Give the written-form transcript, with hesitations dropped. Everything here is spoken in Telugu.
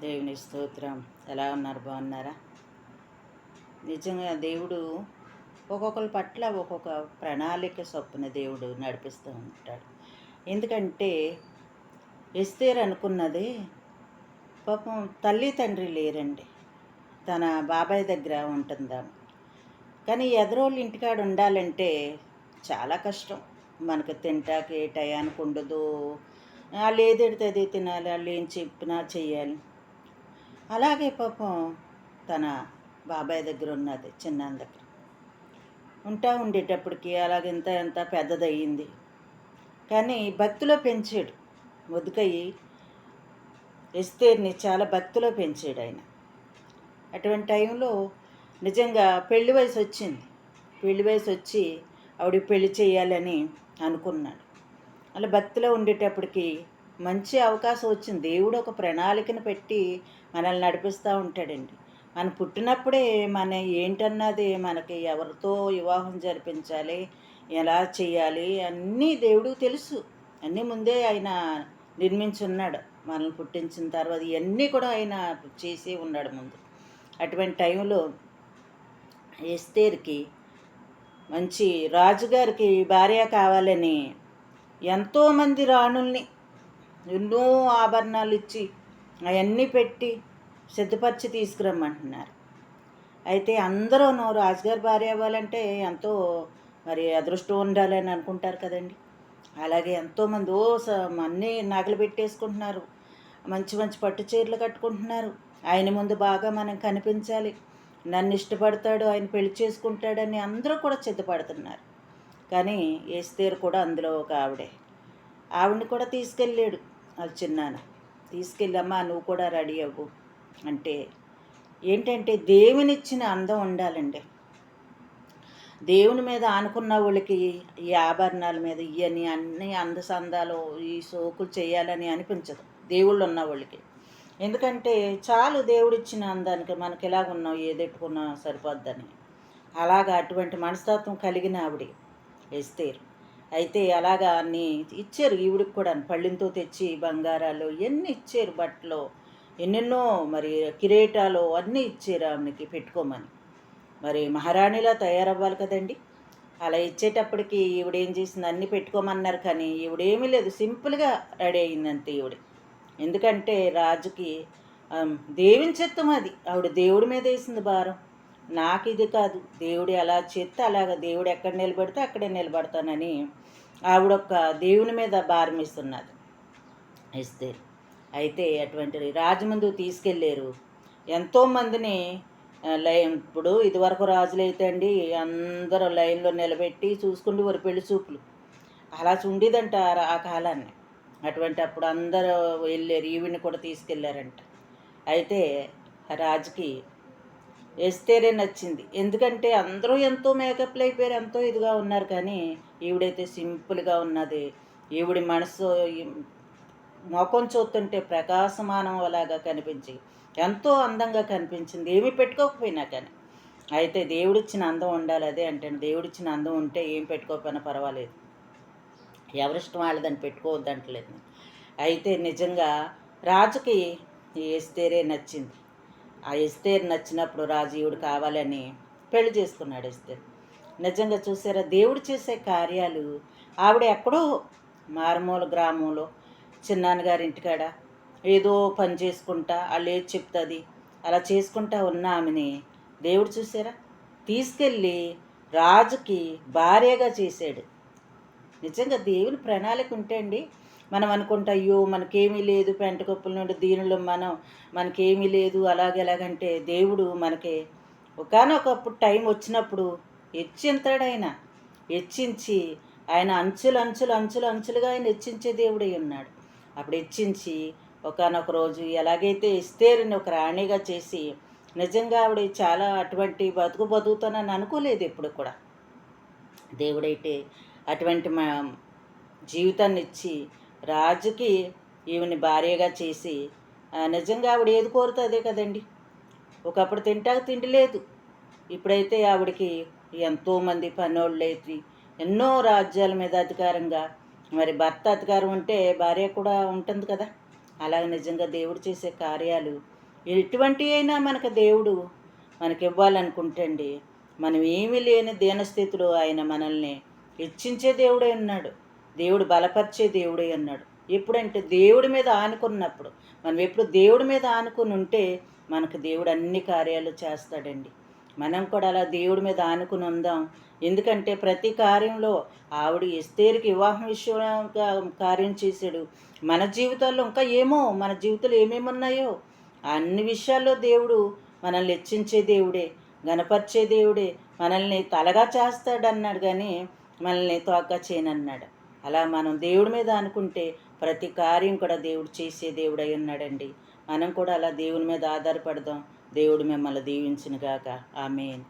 దేవుని స్తోత్రం. ఎలా ఉన్నారు? బాగున్నారా? నిజంగా దేవుడు ఒక్కొక్కరి పట్ల ఒక్కొక్క ప్రణాళిక చొప్పున దేవుడు నడిపిస్తూ ఉంటాడు. ఎందుకంటే ఎస్తేరు అనుకున్నది, పాపం తల్లి తండ్రి లేరండి. తన బాబాయ్ దగ్గర ఉంటుందామె. కానీ ఎదరోళ్ళ ఇంటికాడ ఉండాలంటే చాలా కష్టం. మనకు తింటాకి ఏ టయానికి ఉండదు. వాళ్ళు ఏదెడితే అదే తినాలి, వాళ్ళు ఏం చెప్పినా చెయ్యాలి. అలాగే పాపం తన బాబాయ్ దగ్గర ఉన్నది, చిన్నాన్న దగ్గర ఉండేటప్పటికి అలాగెంత ఎంత పెద్దదయ్యింది. కానీ భక్తిలో పెంచాడు. మొదకయ్యి ఎస్తేర్ని చాలా భక్తిలో పెంచాడు ఆయన. అటువంటి టైంలో నిజంగా పెళ్లి వయసు వచ్చింది. పెళ్లి వయసు వచ్చి ఆవిడ పెళ్లి చేయాలని అనుకున్నాడు. అలా భక్తిలో ఉండేటప్పటికి మంచి అవకాశం వచ్చింది. దేవుడు ఒక ప్రణాళికను పెట్టి మనల్ని నడిపిస్తూ ఉంటాడండి. మనం పుట్టినప్పుడే మన ఏంటన్నది మనకి ఎవరితో వివాహం జరిపించాలి, ఎలా చేయాలి అన్నీ దేవుడికి తెలుసు. అన్నీ ముందే ఆయన నిర్మించున్నాడు. మనల్ని పుట్టించిన తర్వాత ఇవన్నీ కూడా ఆయన చేసి ఉన్నాడు ముందు. అటువంటి టైంలో ఎస్తేర్కి మంచి రాజుగారికి భార్య కావాలని ఎంతోమంది రాణుల్ని ఎన్నో ఆభరణాలు ఇచ్చి అవన్నీ పెట్టి సిద్ధపరిచి తీసుకురమ్మంటున్నారు. అయితే అందరూ రాజుగారి భార్య అవ్వాలంటే ఎంతో మరి అదృష్టం ఉండాలని అనుకుంటారు కదండి. అలాగే ఎంతోమంది అన్నీ నగలు పెట్టేసుకుంటున్నారు, మంచి మంచి పట్టు చీరలు కట్టుకుంటున్నారు. ఆయన ముందు బాగా మనం కనిపించాలి, నన్ను ఇష్టపడతాడు, ఆయన పెళ్లి చేసుకుంటాడని అందరూ కూడా సిద్ధపడుతున్నారు. కానీ ఎస్తేరు కూడా అందులో ఒక ఆవిడని కూడా తీసుకెళ్ళాడు. అది చిన్నాన్న తీసుకెళ్ళమ్మా నువ్వు కూడా రెడీ అవ్వు అంటే ఏంటంటే దేవునిచ్చిన అందం ఉండాలండి. దేవుని మీద ఆనుకున్న వాళ్ళకి ఈ ఆభరణాల మీద ఇవన్నీ అన్ని అందసందాలు ఈ సోకులు చేయాలని అనిపించదు దేవుళ్ళు ఉన్న వాళ్ళకి. ఎందుకంటే చాలు దేవుడిచ్చిన అందానికి మనకి ఎలాగున్నాం ఏదెట్టుకున్నా సరిపోద్దని. అలాగా అటువంటి మనస్తత్వం కలిగిన ఆవిడ ఎస్తేరు. అయితే అలాగా అన్నీ ఇచ్చారు. ఈవిడికి కూడా పళ్ళింతో తెచ్చి బంగారాలు ఇవన్నీ ఇచ్చారు, బట్టలు ఎన్నెన్నో మరి కిరీటాలు అన్నీ ఇచ్చారు ఆమెకి పెట్టుకోమని. మరి మహారాణిలా తయారవ్వాలి కదండి. అలా ఇచ్చేటప్పటికి ఈవిడేం చేసింది, అన్నీ పెట్టుకోమన్నారు. కానీ ఈవిడేమీ లేదు, సింపుల్గా రెడీ అయిందంతే ఈవిడ. ఎందుకంటే రాజుకి దేవుని చిత్తం అది. ఆవిడ దేవుడి మీద వేసింది భారం. నాకు ఇది కాదు, దేవుడు ఎలా చేస్తే అలాగ, దేవుడు ఎక్కడ నిలబెడితే అక్కడే నిలబడతానని ఆవిడొక్క దేవుని మీద భారం ఇస్తున్నది ఇస్తే. అయితే అటువంటి రాజు ముందు తీసుకెళ్ళారు. ఎంతోమందిని ఇప్పుడు ఇదివరకు రాజులు అయితే అండి అందరూ లైన్లో నిలబెట్టి చూసుకుంటూ వారి పెళ్లి చూపులు అలా ఉండేదంట ఆ కాలాన్ని. అటువంటి అప్పుడు అందరూ వెళ్ళారు, ఈవిని కూడా తీసుకెళ్ళారంట. అయితే రాజుకి ఎస్తేరే నచ్చింది. ఎందుకంటే అందరూ ఎంతో మేకప్లు అయిపోయారు, ఎంతో ఇదిగా ఉన్నారు. కానీ ఈవిడైతే సింపుల్గా ఉన్నది. ఈవిడి మనసు ముఖం చూస్తుంటే ప్రకాశమానం అలాగా కనిపించి ఎంతో అందంగా కనిపించింది, ఏమీ పెట్టుకోకపోయినా కానీ. అయితే దేవుడిచ్చిన అందం ఉండాలి. అదే అంటే దేవుడిచ్చిన అందం ఉంటే ఏం పెట్టుకోకపోయినా పర్వాలేదు, ఎవరిష్టం వాళ్ళదని పెట్టుకోవద్దంటలేదు. అయితే నిజంగా రాజుకి ఎస్తేరే నచ్చింది. ఆ ఎస్తేరు నచ్చినప్పుడు రాజు ఈవిడు కావాలని పెళ్లి చేసుకున్నాడు ఎస్తేరు. నిజంగా చూసారా దేవుడు చేసే కార్యాలు. ఆవిడ ఎక్కడో మారుమూల గ్రామంలో చిన్నాన్నగారి ఇంటికాడ ఏదో పని చేసుకుంటా వాళ్ళు ఏది చెప్తుంది అలా చేసుకుంటా ఉన్న ఆమెని దేవుడు చూసారా తీసుకెళ్ళి రాజుకి భార్యగా చేశాడు. నిజంగా దేవుని ప్రణాళిక ఉంటే అండి మనం అనుకుంటా అయ్యో మనకేమీ లేదు, పెంట కుప్పల నుండి దీనిలో మనకేమీ లేదు అలాగెలాగంటే దేవుడు మనకి ఒకానొకప్పుడు టైం వచ్చినప్పుడు హెచ్చింతాడు. హెచ్చించి ఆయన అంచులు అంచులు అంచులు అంచులుగా ఆయన హెచ్చించే దేవుడై ఉన్నాడు. అప్పుడు హెచ్చించి ఒకానొక రోజు ఎలాగైతే ఎస్తేరుని ఒక రాణిగా చేసి, నిజంగా ఆవిడ చాలా అటువంటి బతుకుతానని అనుకోలేదు ఎప్పుడు కూడా. దేవుడైతే అటువంటి జీవితాన్ని ఇచ్చి రాజుకి ఈవిని భార్యగా చేసి నిజంగా ఆవిడ ఏది కోరుతుందే కదండి. ఒకప్పుడు తింటాక తిండి లేదు, ఇప్పుడైతే ఆవిడకి ఎంతోమంది పనోళ్ళు అయితే ఎన్నో రాజ్యాల మీద అధికారంగా. మరి భర్త అధికారం ఉంటే భార్య కూడా ఉంటుంది కదా. అలాగే నిజంగా దేవుడు చేసే కార్యాలు ఎటువంటి అయినా మనకు దేవుడు మనకి ఇవ్వాలనుకుంటే అండి, మనం ఏమీ లేని దీనస్థితిలో ఆయన మనల్ని హెచ్చించే దేవుడే ఉన్నాడు. దేవుడు బలపరిచే దేవుడే ఉన్నాడు. ఎప్పుడంటే దేవుడి మీద ఆనుకున్నప్పుడు, మనం ఎప్పుడు దేవుడి మీద ఆనుకుని ఉంటే మనకు దేవుడు అన్ని కార్యాలు చేస్తాడండి. మనం కూడా అలా దేవుడి మీద ఆనుకుని ఉందాం. ఎందుకంటే ప్రతి కార్యంలో ఆవిడ ఎస్తేరుకి వివాహం విషయంగా కార్యం చేశాడు. మన జీవితాల్లో ఇంకా ఏమో మన జీవితంలో ఏమేమి ఉన్నాయో అన్ని విషయాల్లో దేవుడు మనల్ని హెచ్చించే దేవుడే, గణపరిచే దేవుడే, మనల్ని తలగా చేస్తాడన్నాడు కానీ మనల్ని తోగ్గా చేయనన్నాడు. అలా మనం దేవుడి మీద అనుకుంటే ప్రతి కార్యం కూడా దేవుడు చేసే దేవుడై ఉన్నాడండి. మనం కూడా అలా దేవుని మీద ఆధారపడదాం. దేవుడు మిమ్మల్ని దీవించునుగాక. ఆమేన్.